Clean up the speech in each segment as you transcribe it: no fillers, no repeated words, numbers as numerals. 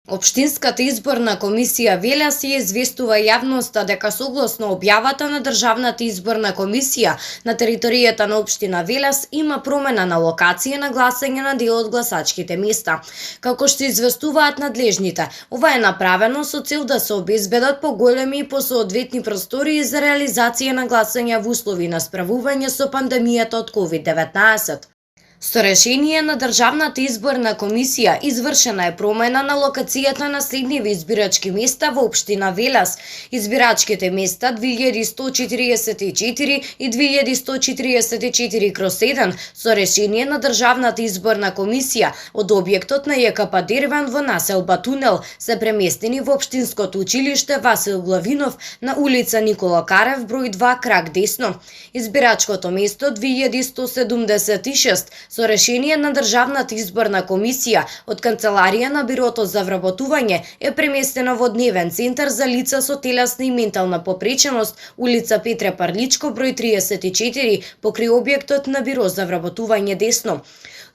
Општинската изборна комисија Велес ја известува јавноста дека согласно објавата на Државната изборна комисија на територијата на општина Велес има промена на локација на гласање на дел од гласачките места. Како што известуваат надлежните, ова е направено со цел да се обезбедат поголеми и посоодветни простории за реализација на гласање во услови на справување со пандемијата од COVID-19. Со решение на Државната изборна комисија извршена е промена на локацијата на следниве избирачки места во општина Велес. Избирачките места 2144 и 2144/1 со решение на Државната изборна комисија од објектот на ЈКП Дервен во населба Тунел се преместени во општинското училиште Васил Главинов на улица Никола Карев број 2 крак десно. Избирачкото место 2176 со решение на Државната изборна комисија од канцеларија на Бирото за вработување е преместено во дневен центар за лица со телесна и ментална попреченост, улица Петре Парличко број 34 покрај објектот на Биро за вработување десно.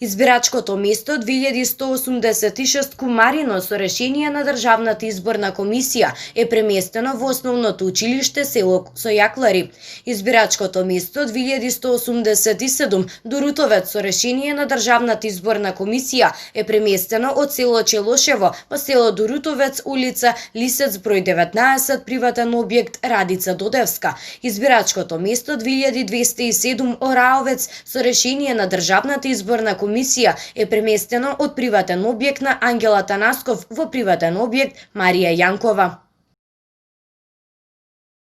Избирачкото место 2186 Кумарино со решение на Државната изборна комисија е преместено во основното училиште село Сојаклари. Избирачкото место 2187 Дорутовец со решение на Државната изборна комисија е преместено од село Челошево во село Дорутовец, улица Лисец број 19, приватен објект Радица Додевска. Избирачкото место 2207 Ораовец со решение на Државната изборна комисија е преместено од приватен објект на Ангела Танасков во приватен објект Марија Јанкова.